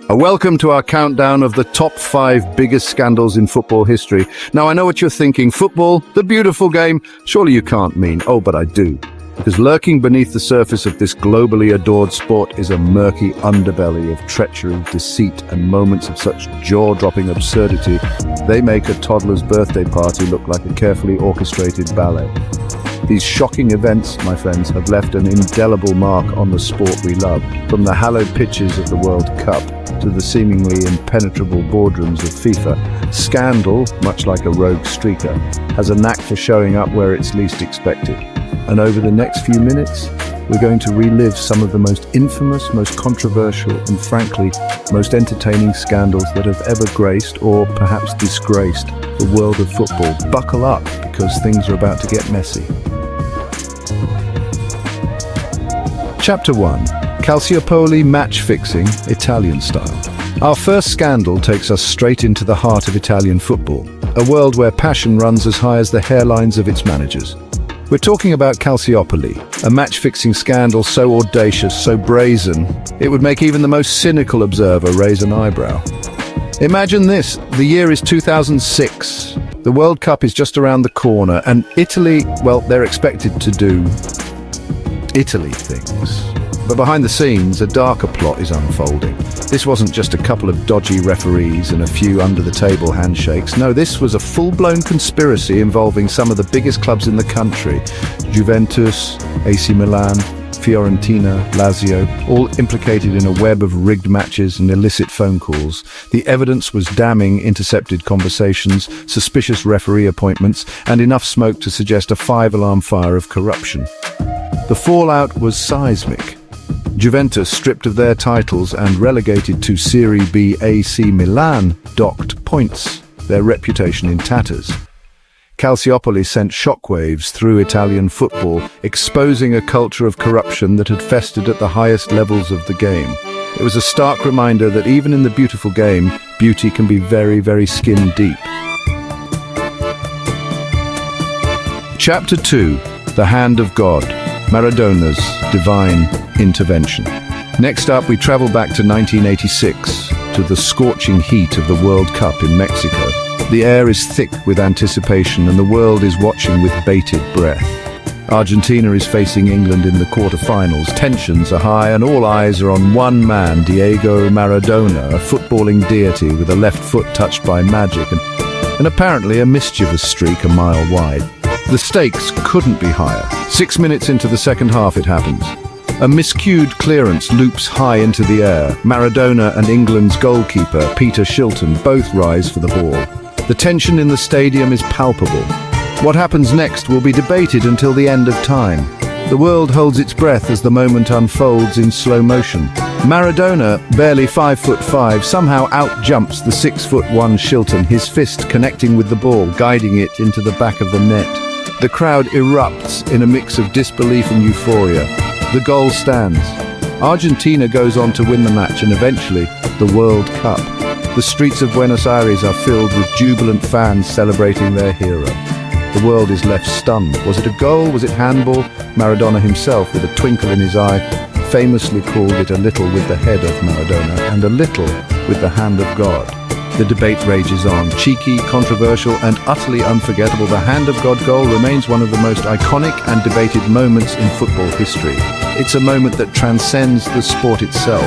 Welcome to our countdown of the top 5 biggest scandals in football history. Now, I know what you're thinking. Football, the beautiful game. Surely you can't mean, oh, but I do. Because lurking beneath the surface of this globally adored sport is a murky underbelly of treachery, deceit, and moments of such jaw-dropping absurdity, they make a toddler's birthday party look like a carefully orchestrated ballet. These shocking events, my friends, have left an indelible mark on the sport we love, from the hallowed pitches of the World Cup to the seemingly impenetrable boardrooms of FIFA. Scandal, much like a rogue streaker, has a knack for showing up where it's least expected. And over the next few minutes, we're going to relive some of the most infamous, most controversial, and frankly, most entertaining scandals that have ever graced, or perhaps disgraced, the world of football. Buckle up, because things are about to get messy. Chapter 1. Calciopoli match fixing, Italian style. Our first scandal takes us straight into the heart of Italian football, a world where passion runs as high as the hairlines of its managers. We're talking about Calciopoli, a match-fixing scandal so audacious, so brazen, it would make even the most cynical observer raise an eyebrow. Imagine this, the year is 2006, the World Cup is just around the corner, and Italy, well, they're expected to do Italy things. But behind the scenes, a darker plot is unfolding. This wasn't just a couple of dodgy referees and a few under-the-table handshakes. No, this was a full-blown conspiracy involving some of the biggest clubs in the country. Juventus, AC Milan, Fiorentina, Lazio, all implicated in a web of rigged matches and illicit phone calls. The evidence was damning: intercepted conversations, suspicious referee appointments, and enough smoke to suggest a 5-alarm fire of corruption. The fallout was seismic. Juventus, stripped of their titles and relegated to Serie B, AC Milan docked points, their reputation in tatters. Calciopoli sent shockwaves through Italian football, exposing a culture of corruption that had festered at the highest levels of the game. It was a stark reminder that even in the beautiful game, beauty can be very, very skin deep. Chapter 2. The Hand of God. Maradona's divine intervention. Next up, we travel back to 1986, to the scorching heat of the World Cup in Mexico. The air is thick with anticipation and the world is watching with bated breath. Argentina is facing England in the quarterfinals. Tensions are high and all eyes are on one man, Diego Maradona, a footballing deity with a left foot touched by magic and apparently a mischievous streak a mile wide. The stakes couldn't be higher. 6 minutes into the second half it happens. A miscued clearance loops high into the air. Maradona and England's goalkeeper, Peter Shilton, both rise for the ball. The tension in the stadium is palpable. What happens next will be debated until the end of time. The world holds its breath as the moment unfolds in slow motion. Maradona, barely 5'5", somehow outjumps the 6'1" Shilton, his fist connecting with the ball, guiding it into the back of the net. The crowd erupts in a mix of disbelief and euphoria. The goal stands. Argentina goes on to win the match and eventually the World Cup. The streets of Buenos Aires are filled with jubilant fans celebrating their hero. The world is left stunned. Was it a goal? Was it handball? Maradona himself, with a twinkle in his eye, famously called it a little with the head of Maradona and a little with the hand of God. The debate rages on. Cheeky, controversial, and utterly unforgettable, the Hand of God goal remains one of the most iconic and debated moments in football history. It's a moment that transcends the sport itself.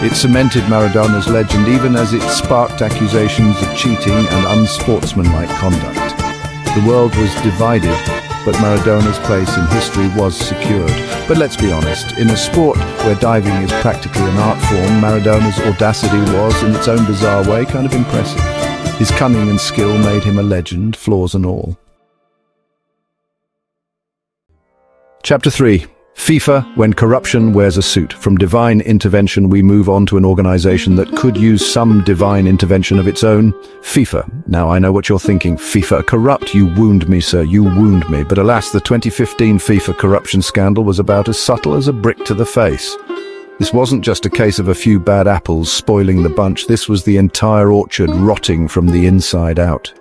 It cemented Maradona's legend even as it sparked accusations of cheating and unsportsmanlike conduct. The world was divided, but Maradona's place in history was secured. But let's be honest, in a sport where diving is practically an art form, Maradona's audacity was, in its own bizarre way, kind of impressive. His cunning and skill made him a legend, flaws and all. Chapter 3. FIFA, when corruption wears a suit. From divine intervention, we move on to an organization that could use some divine intervention of its own. FIFA. Now, I know what you're thinking. FIFA corrupt? You wound me, sir. You wound me. But alas, the 2015 FIFA corruption scandal was about as subtle as a brick to the face. This wasn't just a case of a few bad apples spoiling the bunch. This was the entire orchard rotting from the inside out.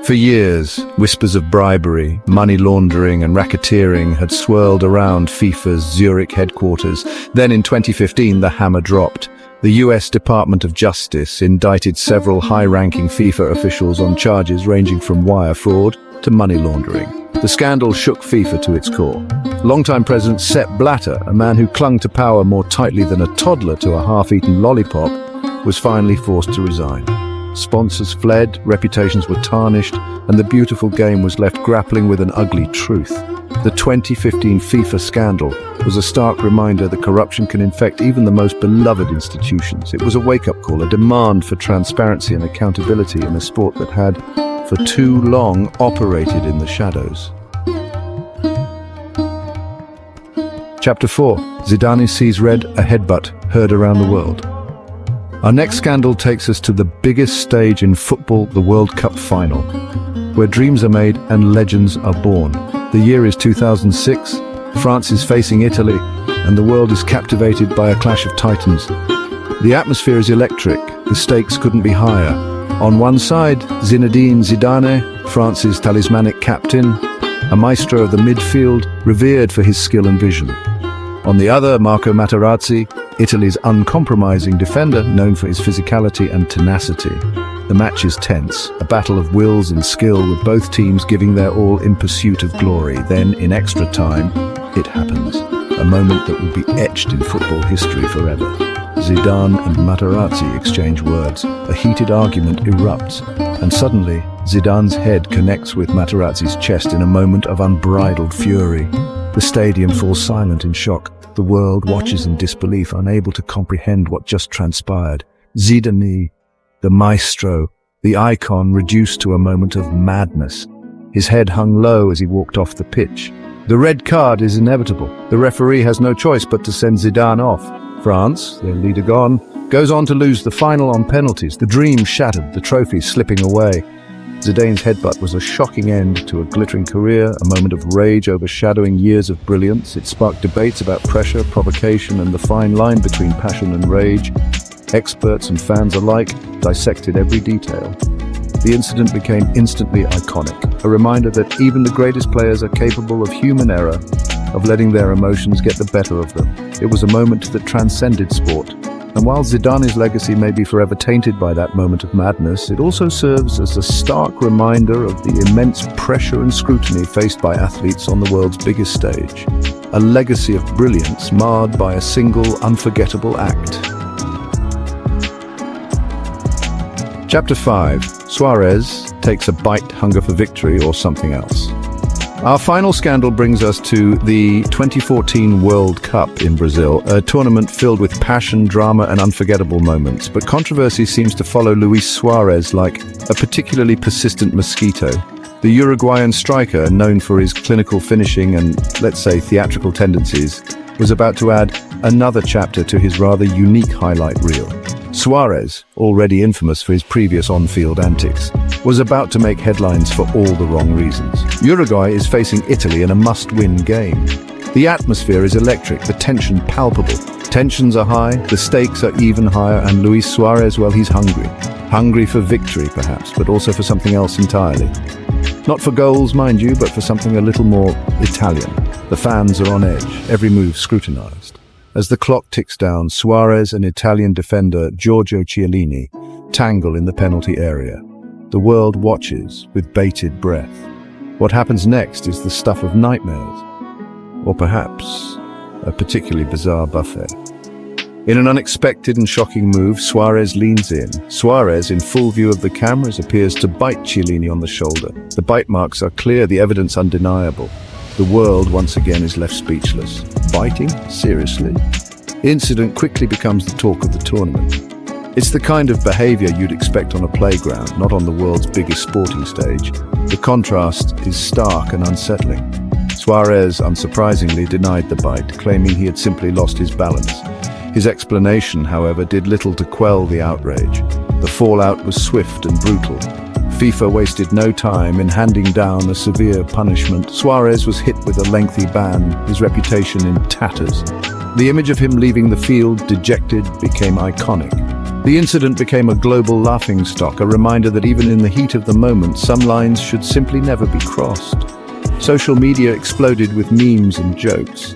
For years, whispers of bribery, money laundering and racketeering had swirled around FIFA's Zurich headquarters. Then in 2015, the hammer dropped. The US Department of Justice indicted several high-ranking FIFA officials on charges ranging from wire fraud to money laundering. The scandal shook FIFA to its core. Longtime President Sepp Blatter, a man who clung to power more tightly than a toddler to a half-eaten lollipop, was finally forced to resign. Sponsors fled, reputations were tarnished, and the beautiful game was left grappling with an ugly truth. The 2015 FIFA scandal was a stark reminder that corruption can infect even the most beloved institutions. It was a wake-up call, a demand for transparency and accountability in a sport that had, for too long, operated in the shadows. Chapter 4. Zidane sees red, a headbutt heard around the world. Our next scandal takes us to the biggest stage in football, the World Cup final, where dreams are made and legends are born. The year is 2006, France is facing Italy, and the world is captivated by a clash of titans. The atmosphere is electric, the stakes couldn't be higher. On one side, Zinedine Zidane, France's talismanic captain, a maestro of the midfield, revered for his skill and vision. On the other, Marco Materazzi, Italy's uncompromising defender, known for his physicality and tenacity. The match is tense, a battle of wills and skill, with both teams giving their all in pursuit of glory. Then, in extra time, it happens. A moment that will be etched in football history forever. Zidane and Materazzi exchange words. A heated argument erupts, and suddenly, Zidane's head connects with Materazzi's chest in a moment of unbridled fury. The stadium falls silent in shock. The world watches in disbelief, unable to comprehend what just transpired. Zidane, the maestro, the icon, reduced to a moment of madness. His head hung low as he walked off the pitch. The red card is inevitable. The referee has no choice but to send Zidane off. France, their leader gone, goes on to lose the final on penalties. The dream shattered, the trophy slipping away. Zidane's headbutt was a shocking end to a glittering career, a moment of rage overshadowing years of brilliance. It sparked debates about pressure, provocation, and the fine line between passion and rage. Experts and fans alike dissected every detail. The incident became instantly iconic, a reminder that even the greatest players are capable of human error, of letting their emotions get the better of them. It was a moment that transcended sport. And while Zidane's legacy may be forever tainted by that moment of madness, it also serves as a stark reminder of the immense pressure and scrutiny faced by athletes on the world's biggest stage. A legacy of brilliance marred by a single unforgettable act. Chapter 5. Suarez takes a bite, hunger for victory, or something else. Our final scandal brings us to the 2014 World Cup in Brazil, a tournament filled with passion, drama, and unforgettable moments. But controversy seems to follow Luis Suarez like a particularly persistent mosquito. The Uruguayan striker, known for his clinical finishing and, let's say, theatrical tendencies, was about to add another chapter to his rather unique highlight reel. Suarez, already infamous for his previous on-field antics, was about to make headlines for all the wrong reasons. Uruguay is facing Italy in a must-win game. The atmosphere is electric, the tension palpable. Tensions are high, the stakes are even higher, and Luis Suarez, well, he's hungry. Hungry for victory, perhaps, but also for something else entirely. Not for goals, mind you, but for something a little more Italian. The fans are on edge, every move scrutinized. As the clock ticks down, Suarez and Italian defender Giorgio Chiellini tangle in the penalty area. The world watches with bated breath. What happens next is the stuff of nightmares, or perhaps a particularly bizarre buffet. In an unexpected and shocking move, Suarez leans in. Suarez, in full view of the cameras, appears to bite Chiellini on the shoulder. The bite marks are clear, the evidence undeniable. The world once again is left speechless. Biting? Seriously? The incident quickly becomes the talk of the tournament. It's the kind of behavior you'd expect on a playground, not on the world's biggest sporting stage. The contrast is stark and unsettling. Suarez, unsurprisingly, denied the bite, claiming he had simply lost his balance. His explanation, however, did little to quell the outrage. The fallout was swift and brutal. FIFA wasted no time in handing down a severe punishment. Suarez was hit with a lengthy ban, his reputation in tatters. The image of him leaving the field, dejected, became iconic. The incident became a global laughingstock, a reminder that even in the heat of the moment, some lines should simply never be crossed. Social media exploded with memes and jokes.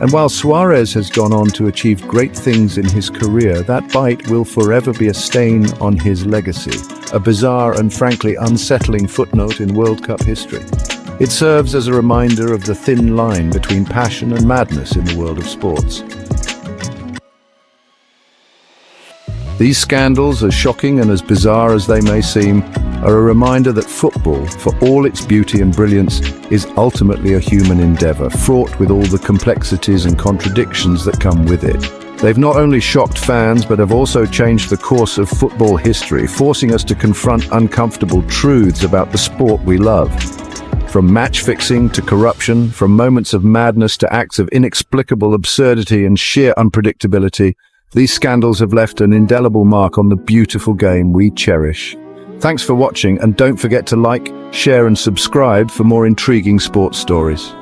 And while Suarez has gone on to achieve great things in his career, that bite will forever be a stain on his legacy, a bizarre and frankly unsettling footnote in World Cup history. It serves as a reminder of the thin line between passion and madness in the world of sports. These scandals, as shocking and as bizarre as they may seem, are a reminder that football, for all its beauty and brilliance, is ultimately a human endeavor, fraught with all the complexities and contradictions that come with it. They've not only shocked fans, but have also changed the course of football history, forcing us to confront uncomfortable truths about the sport we love. From match fixing to corruption, from moments of madness to acts of inexplicable absurdity and sheer unpredictability, these scandals have left an indelible mark on the beautiful game we cherish. Thanks for watching, and don't forget to like, share and subscribe for more intriguing sports stories.